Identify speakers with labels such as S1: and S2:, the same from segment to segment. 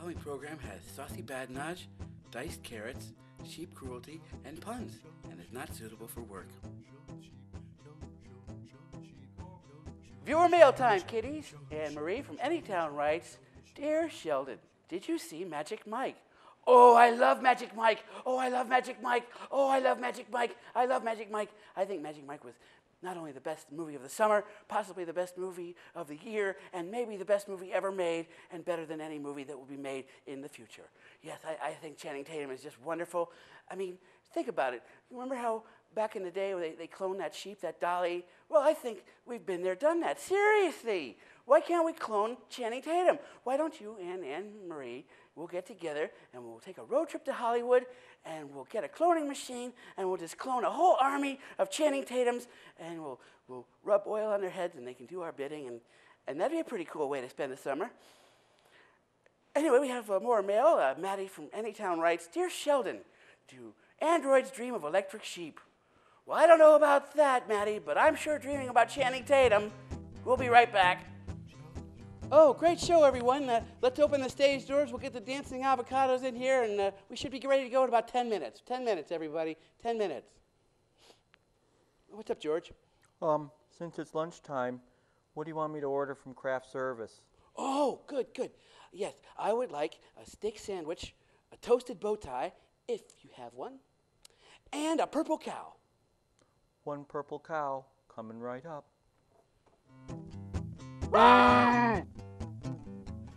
S1: following program has saucy badinage, diced carrots, sheep cruelty, and puns, and is not suitable for work. Viewer mail time, kiddies. Anne Marie from Anytown writes, Dear Sheldon, did you see Magic Mike? Oh, I love Magic Mike. Oh, I love Magic Mike. Oh, I love Magic Mike. I love Magic Mike. I think Magic Mike was not only the best movie of the summer, possibly the best movie of the year, and maybe the best movie ever made, and better than any movie that will be made in the future. Yes, I think Channing Tatum is just wonderful. I mean, think about it. You remember how back in the day when they cloned that sheep, that dolly? Well, I think we've been there, done that. Seriously. Why can't we clone Channing Tatum? Why don't you and Anne Marie, we'll get together and we'll take a road trip to Hollywood and we'll get a cloning machine and we'll just clone a whole army of Channing Tatums and we'll rub oil on their heads and they can do our bidding, and that'd be a pretty cool way to spend the summer. Anyway, we have more mail. Maddie from Anytown writes, Dear Sheldon, do androids dream of electric sheep? Well, I don't know about that, Maddie, but I'm sure dreaming about Channing Tatum. We'll be right back. Oh, great show, everyone. Let's open the stage doors. We'll get the dancing avocados in here, and we should be ready to go in about 10 minutes. 10 minutes, everybody. 10 minutes. What's up, George?
S2: Since it's lunchtime, what do you want me to order from craft service?
S1: Oh, good. Yes, I would like a steak sandwich, a toasted bow tie, if you have one, and a purple cow.
S2: One purple cow, coming right up.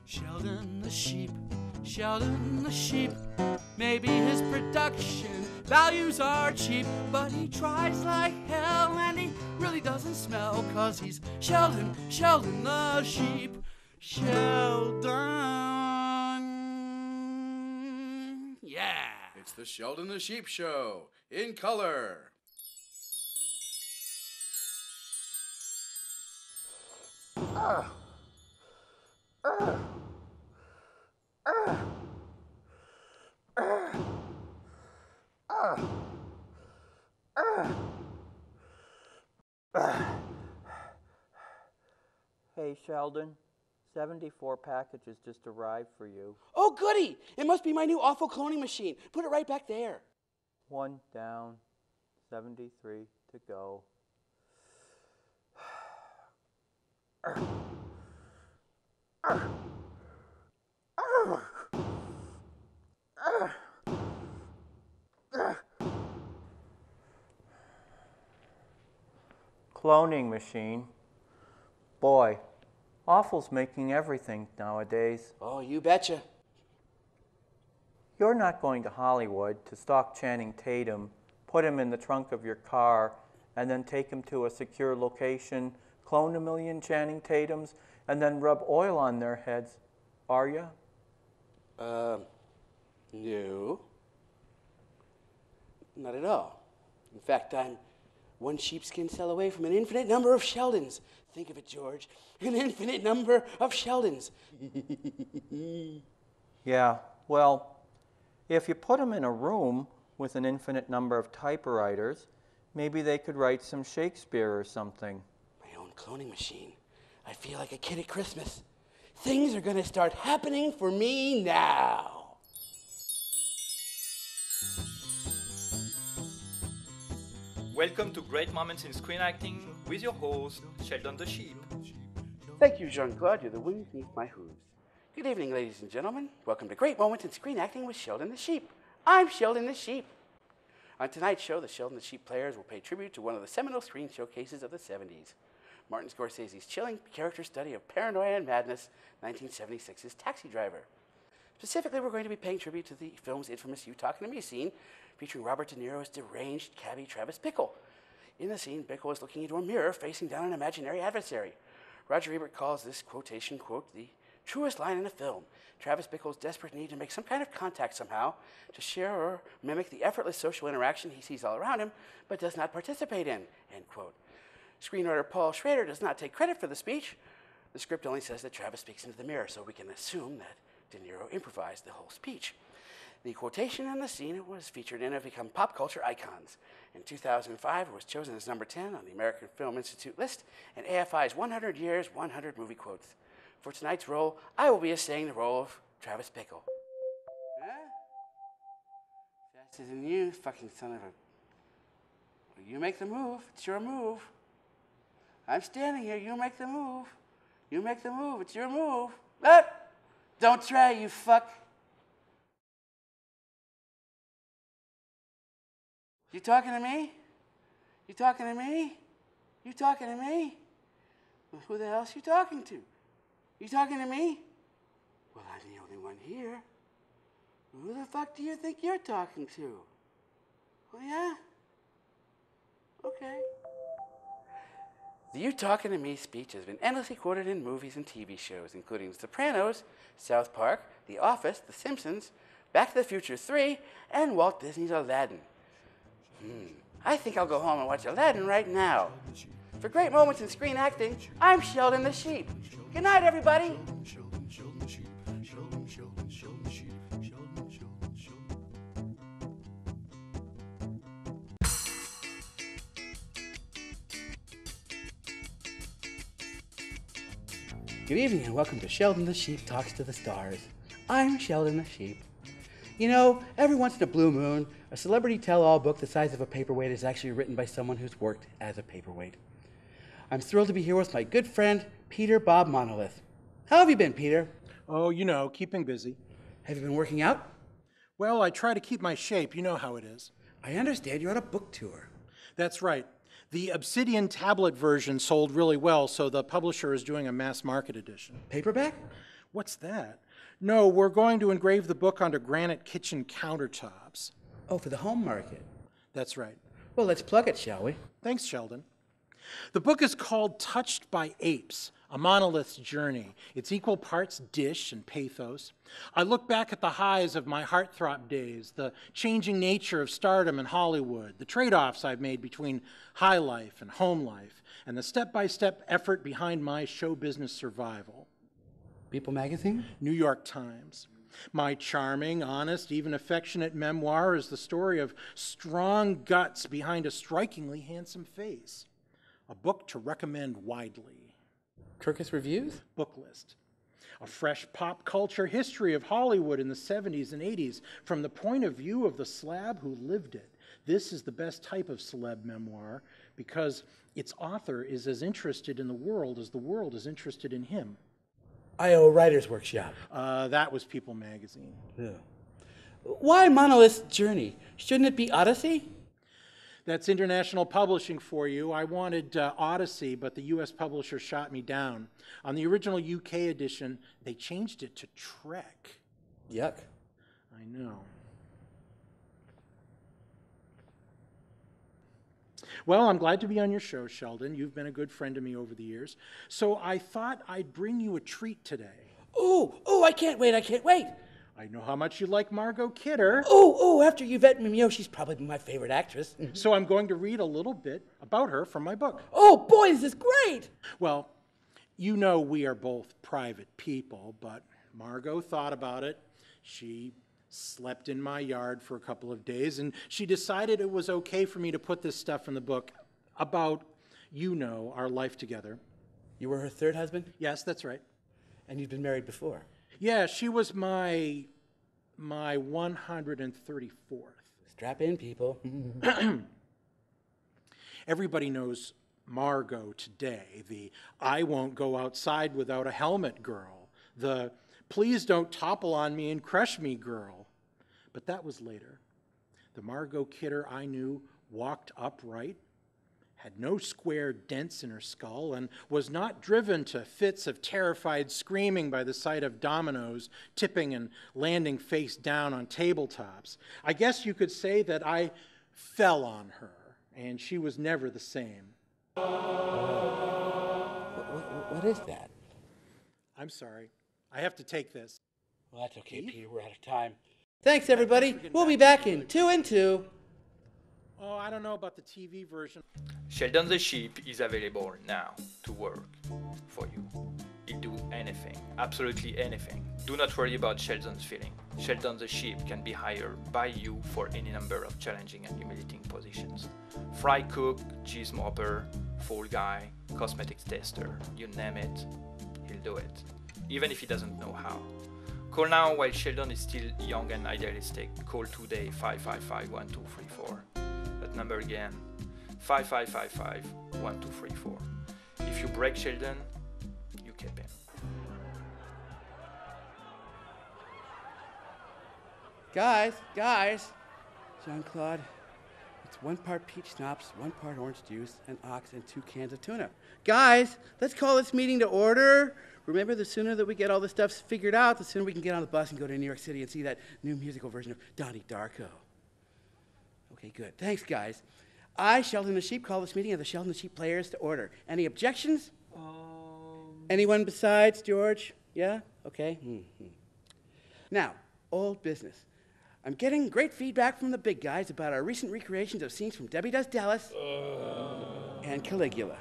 S3: Sheldon the Sheep, Sheldon the Sheep. Maybe his production values are cheap, but he tries like hell and he really doesn't smell, 'cause he's Sheldon, Sheldon the Sheep. Sheldon. Yeah.
S1: It's the Sheldon the Sheep Show, in color.
S2: Hey, Sheldon, 74 packages just arrived for you.
S1: Oh, goody! It must be my new awful cloning machine. Put it right back there.
S2: One down, 73 to go. Cloning machine. Boy, awful's making everything nowadays.
S1: Oh, you betcha.
S2: You're not going to Hollywood to stalk Channing Tatum, put him in the trunk of your car, and then take him to a secure location, clone 1 million Channing Tatums, and then rub oil on their heads, are you?
S1: No. Not at all. In fact, I'm one sheepskin cell away from an infinite number of Sheldons. Think of it, George. An infinite number of Sheldons.
S2: Yeah, well, if you put them in a room with an infinite number of typewriters, maybe they could write some Shakespeare or something.
S1: My own cloning machine. I feel like a kid at Christmas. Things are going to start happening for me now.
S4: Welcome to Great Moments in Screen Acting with your host, Sheldon the Sheep.
S1: Thank you, Jean-Claude. You're the wind beneath my hooves. Good evening, ladies and gentlemen. Welcome to Great Moments in Screen Acting with Sheldon the Sheep. I'm Sheldon the Sheep. On tonight's show, the Sheldon the Sheep players will pay tribute to one of the seminal screen showcases of the 70s. Martin Scorsese's chilling character study of paranoia and madness, 1976's Taxi Driver. Specifically, we're going to be paying tribute to the film's infamous You Talking to Me scene, featuring Robert De Niro as deranged cabbie Travis Bickle. In the scene, Bickle is looking into a mirror facing down an imaginary adversary. Roger Ebert calls this quotation, quote, the truest line in the film. Travis Bickle's desperate need to make some kind of contact somehow, to share or mimic the effortless social interaction he sees all around him, but does not participate in, end quote. Screenwriter Paul Schrader does not take credit for the speech. The script only says that Travis speaks into the mirror, so we can assume that De Niro improvised the whole speech. The quotation and the scene was featured in have become pop culture icons. In 2005, it was chosen as number 10 on the American Film Institute list and AFI's 100 Years, 100 Movie Quotes. For tonight's role, I will be essaying the role of Travis Bickle. Huh? Faster than you, fucking son of a... Well, you make the move. It's your move. I'm standing here. You make the move. You make the move. It's your move. Don't try, you fuck. You talking to me? You talking to me? You talking to me? Well, who the hell's you talking to? You talking to me? Well, I'm the only one here. Who the fuck do you think you're talking to? Oh, yeah? Okay. The "You Talking to Me" speech has been endlessly quoted in movies and TV shows, including The Sopranos, South Park, The Office, The Simpsons, Back to the Future 3, and Walt Disney's Aladdin. I think I'll go home and watch Aladdin right now. For great moments in screen acting, I'm Sheldon the Sheep. Good night, everybody. Good evening and welcome to Sheldon the Sheep Talks to the Stars. I'm Sheldon the Sheep. You know, every once in a blue moon, a celebrity tell-all book the size of a paperweight is actually written by someone who's worked as a paperweight. I'm thrilled to be here with my good friend, Peter Bob Monolith. How have you been, Peter?
S5: Oh, you know, keeping busy.
S1: Have you been working out?
S5: Well, I try to keep my shape. You know how it is.
S1: I understand you're on a book tour.
S5: That's right. The Obsidian tablet version sold really well, so the publisher is doing a mass market edition.
S1: Paperback?
S5: What's that? No, we're going to engrave the book onto granite kitchen countertops.
S1: Oh, for the home market.
S5: That's right.
S1: Well, let's plug it, shall we?
S5: Thanks, Sheldon. The book is called Touched by Apes, A Monolith's Journey. It's equal parts dish and pathos. I look back at the highs of my heartthrob days, the changing nature of stardom in Hollywood, the trade-offs I've made between high life and home life, and the step-by-step effort behind my show business survival.
S1: People Magazine?
S5: New York Times. My charming, honest, even affectionate memoir is the story of strong guts behind a strikingly handsome face. A book to recommend widely.
S1: Kirkus Reviews?
S5: Book list. A fresh pop culture history of Hollywood in the 70s and 80s from the point of view of the slab who lived it. This is the best type of celeb memoir because its author is as interested in the world as the world is interested in him.
S1: IO Writer's Workshop.
S5: That was People Magazine.
S1: Yeah. Why Monolith's Journey? Shouldn't it be Odyssey?
S5: That's international publishing for you. I wanted Odyssey, but the U.S. publisher shot me down. On the original UK edition, they changed it to Trek.
S1: Yuck.
S5: I know. Well, I'm glad to be on your show, Sheldon. You've been a good friend to me over the years. So I thought I'd bring you a treat today.
S1: Oh, I can't wait.
S5: I know how much you like Margot Kidder.
S1: After Yvette Mimieux, she's probably my favorite actress.
S5: So I'm going to read a little bit about her from my book.
S1: Oh, boy, this is great.
S5: Well, you know we are both private people, but Margot thought about it. She slept in my yard for a couple of days, and she decided it was okay for me to put this stuff in the book about, our life together.
S1: You were her third husband?
S5: Yes, that's right.
S1: And you'd been married before?
S5: Yeah, she was my 134th.
S1: Strap in, people.
S5: Everybody knows Margot today, the I won't go outside without a helmet girl, the please don't topple on me and crush me girl. But that was later. The Margot Kidder I knew walked upright, had no square dents in her skull, and was not driven to fits of terrified screaming by the sight of dominoes tipping and landing face down on tabletops. I guess you could say that I fell on her, and she was never the same.
S1: What is that?
S5: I'm sorry. I have to take this.
S1: Well, that's okay, Peter. We're out of time. Thanks, everybody. We'll be back in 2 and 2.
S5: Oh, I don't know about the TV version.
S4: Sheldon the Sheep is available now to work for you. He'll do anything, absolutely anything. Do not worry about Sheldon's feeling. Sheldon the Sheep can be hired by you for any number of challenging and humiliating positions. Fry cook, cheese mopper, fall guy, cosmetics tester, you name it, he'll do it, even if he doesn't know how. Call now while Sheldon is still young and idealistic. Call today 555-1234. That number again, 5555-1234. If you break Sheldon, you keep him.
S1: Guys, Jean-Claude, it's 1 part peach schnapps, 1 part orange juice, an ox, and 2 cans of tuna. Guys, let's call this meeting to order. Remember, the sooner that we get all this stuff figured out, the sooner we can get on the bus and go to New York City and see that new musical version of Donnie Darko. Okay, good. Thanks, guys. I, Sheldon the Sheep, call this meeting of the Sheldon the Sheep players to order. Any objections? Anyone besides George? Yeah? Okay. Now, old business. I'm getting great feedback from the big guys about our recent recreations of scenes from Debbie Does Dallas and Caligula.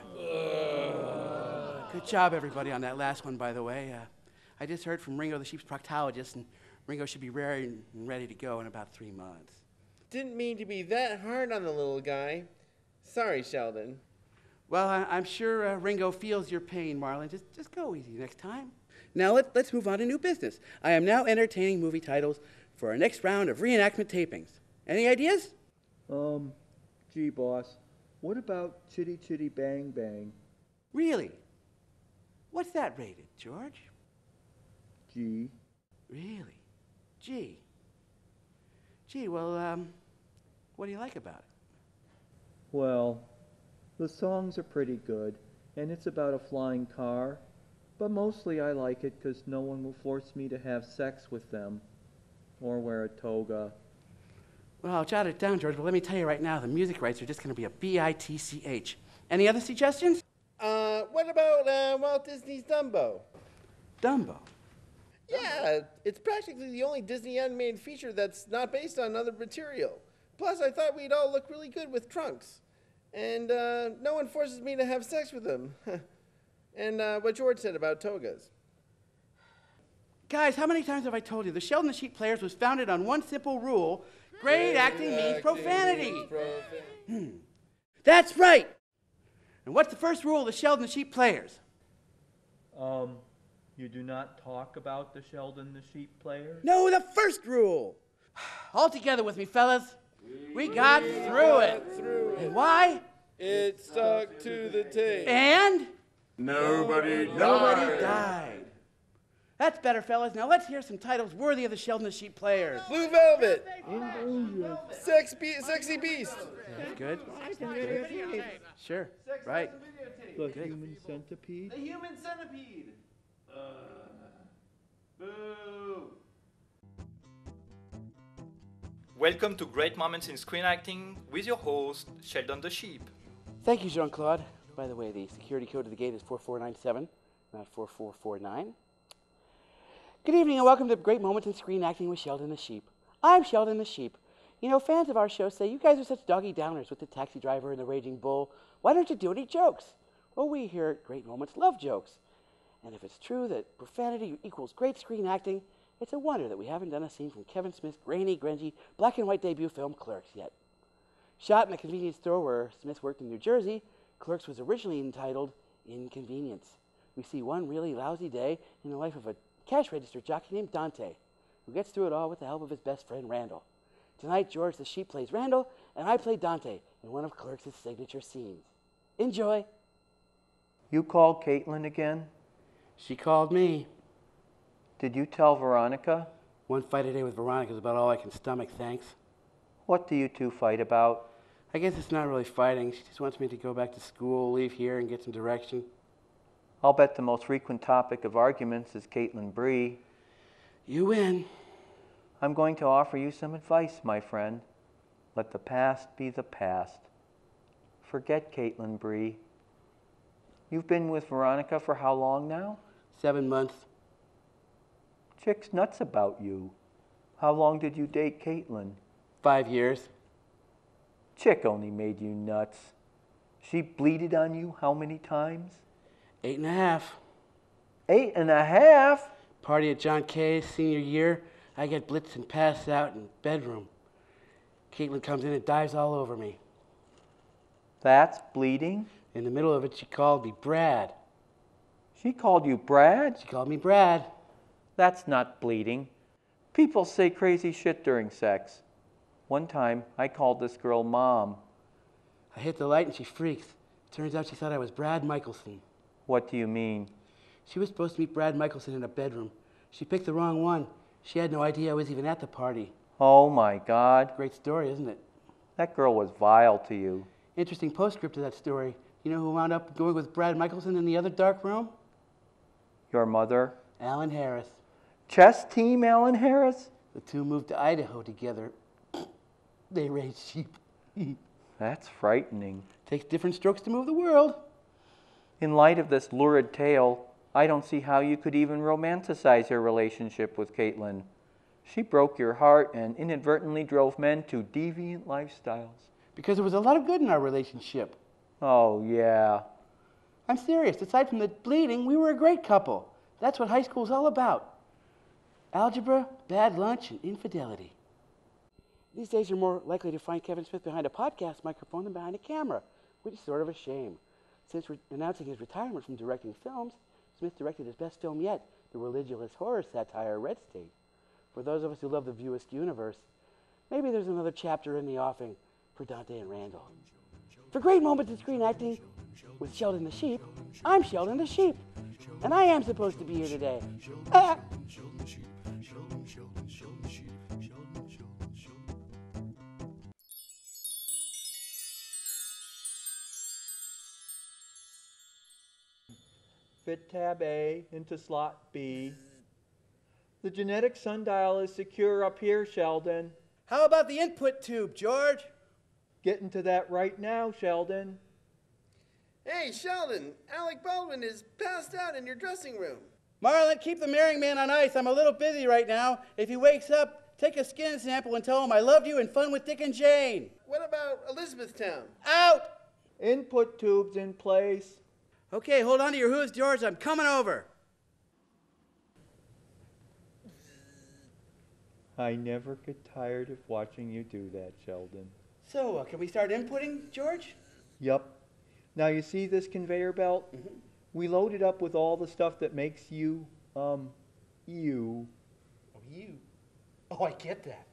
S1: Good job, everybody, on that last one, by the way. I just heard from Ringo the Sheep's proctologist, and Ringo should be rare and ready to go in about 3 months.
S6: Didn't mean to be that hard on the little guy. Sorry, Sheldon.
S1: Well, I'm sure Ringo feels your pain, Marlon. Just go easy next time. Now, let's move on to new business. I am now entertaining movie titles for our next round of reenactment tapings. Any ideas?
S2: Gee, boss, what about Chitty Chitty Bang Bang?
S1: Really? What's that rated, George?
S2: G.
S1: Really? Gee. Gee, well, what do you like about it?
S2: Well, the songs are pretty good, and it's about a flying car, but mostly I like it because no one will force me to have sex with them or wear a toga.
S1: Well, I'll jot it down, George, but let me tell you right now, the music rights are just going to be a bitch. Any other suggestions?
S6: What about Walt Disney's Dumbo?
S1: Dumbo.
S6: Yeah, it's practically the only Disney animated feature that's not based on other material. Plus, I thought we'd all look really good with trunks. And no one forces me to have sex with them. And what George said about togas.
S1: Guys, how many times have I told you? The Sheldon the Sheep Players was founded on one simple rule. Great acting means profanity. That's right. And what's the first rule of the Sheldon the Sheep Players?
S2: You do not talk about the Sheldon the Sheep Players?
S1: No, the first rule. All together with me, fellas. We got through it. And why?
S6: It stuck to the tape.
S1: And?
S6: Nobody
S1: died. That's better, fellas. Now let's hear some titles worthy of the Sheldon the Sheep Players.
S6: Blue Velvet. Sexy Beast.
S1: Good. Sure. Right.
S2: The Human Centipede?
S6: The Human Centipede. Boo.
S4: Welcome to Great Moments in Screen Acting with your host, Sheldon the Sheep.
S1: Thank you, Jean-Claude. By the way, the security code of the gate is 4497, not 4449. Good evening and welcome to Great Moments in Screen Acting with Sheldon the Sheep. I'm Sheldon the Sheep. You know, fans of our show say you guys are such doggy downers with the taxi driver and the raging bull. Why don't you do any jokes? Well, we here at Great Moments love jokes. And if it's true that profanity equals great screen acting, it's a wonder that we haven't done a scene from Kevin Smith's grainy, grungy, black and white debut film Clerks yet. Shot in a convenience store where Smith worked in New Jersey, Clerks was originally entitled Inconvenience. We see one really lousy day in the life of a cash register jockey named Dante, who gets through it all with the help of his best friend Randall. Tonight, George the Sheep plays Randall, and I play Dante in one of Clerks' signature scenes. Enjoy.
S2: You called Caitlin again?
S1: She called me.
S2: Did you tell Veronica?
S1: One fight a day with Veronica is about all I can stomach, thanks.
S2: What do you two fight about?
S1: I guess it's not really fighting. She just wants me to go back to school, leave here, and get some direction.
S2: I'll bet the most frequent topic of arguments is Caitlin Bree.
S1: You win.
S2: I'm going to offer you some advice, my friend. Let the past be the past. Forget Caitlin Bree. You've been with Veronica for how long now?
S1: 7 months.
S2: Chick's nuts about you. How long did you date Caitlin?
S1: 5 years.
S2: Chick only made you nuts. She bleated on you how many times?
S1: 8.5.
S2: 8.5?
S1: Party at John Kay's senior year. I get blitzed and passed out in bedroom. Caitlin comes in and dives all over me.
S2: That's bleeding?
S1: In the middle of it, she called me Brad.
S2: She called you Brad?
S1: She called me Brad.
S2: That's not bleeding. People say crazy shit during sex. One time, I called this girl Mom.
S1: I hit the light and she freaked. Turns out she thought I was Brad Michelson.
S2: What do you mean?
S1: She was supposed to meet Brad Michelson in a bedroom. She picked the wrong one. She had no idea I was even at the party.
S2: Oh my God.
S1: Great story, isn't it?
S2: That girl was vile to you.
S1: Interesting postscript to that story. You know who wound up going with Brad Michelson in the other dark room?
S2: Your mother?
S1: Alan Harris.
S2: Chess team Alan Harris?
S1: The two moved to Idaho together. They raised sheep.
S2: That's frightening.
S1: Takes different strokes to move the world.
S2: In light of this lurid tale, I don't see how you could even romanticize your relationship with Caitlin. She broke your heart and inadvertently drove men to deviant lifestyles.
S1: Because there was a lot of good in our relationship.
S2: Oh, yeah.
S1: I'm serious. Aside from the bleeding, we were a great couple. That's what high school's all about. Algebra, bad lunch, and infidelity. These days, you're more likely to find Kevin Smith behind a podcast microphone than behind a camera, which is sort of a shame. Since announcing his retirement from directing films, Smith directed his best film yet, the religious horror satire Red State. For those of us who love the View Askew universe, maybe there's another chapter in the offing for Dante and Randall. For great moments in screen acting with Sheldon the Sheep, I'm Sheldon the Sheep, and I am supposed to be here today.
S2: Fit tab A into slot B. The genetic sundial is secure up here, Sheldon.
S1: How about the input tube, George?
S2: Getting to that right now, Sheldon.
S6: Hey, Sheldon, Alec Baldwin is passed out in your dressing room.
S1: Marlon, keep the marrying man on ice. I'm a little busy right now. If he wakes up, take a skin sample and tell him I loved you and fun with Dick and Jane.
S6: What about Elizabethtown?
S1: Out!
S2: Input tubes in place.
S1: Okay, hold on to your hooves, George. I'm coming over.
S2: I never get tired of watching you do that, Sheldon.
S1: So, can we start inputting, George?
S2: Yup. Now you see this conveyor belt?
S1: Mm-hmm.
S2: We load it up with all the stuff that makes you, you.
S1: Oh, you. Oh, I get that.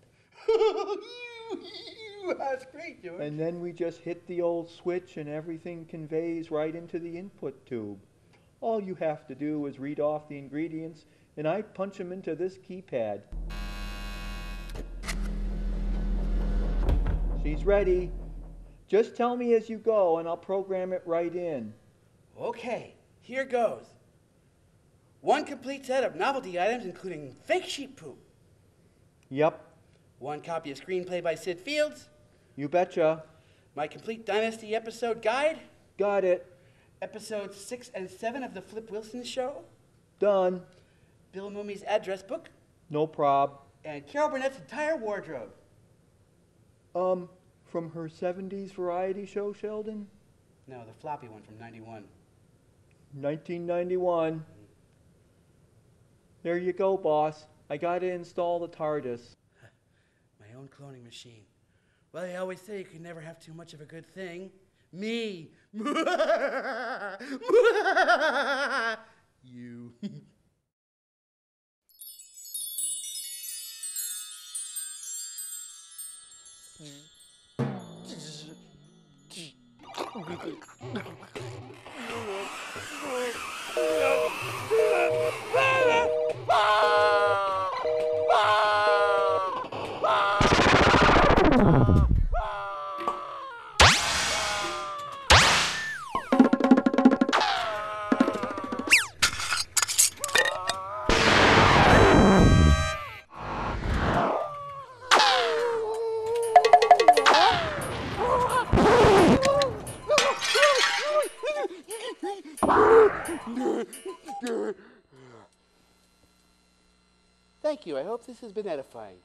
S1: you. That's great, George.
S2: And then we just hit the old switch and everything conveys right into the input tube. All you have to do is read off the ingredients and I punch them into this keypad. She's ready. Just tell me as you go and I'll program it right in.
S1: Okay, here goes. 1 complete set of novelty items including fake sheep poop.
S2: Yep.
S1: 1 copy of screenplay by Sid Fields.
S2: You betcha.
S1: My complete Dynasty episode guide.
S2: Got it.
S1: Episodes 6 and 7 of The Flip Wilson Show.
S2: Done.
S1: Bill Mooney's address book.
S2: No prob.
S1: And Carol Burnett's entire wardrobe.
S2: From her 70s variety show, Sheldon?
S1: No, the floppy one from 91.
S2: 1991. There you go, boss. I gotta install the TARDIS.
S1: My own cloning machine. Well, they always say you can never have too much of a good thing. Me. You. Thank you. I hope this has been edifying.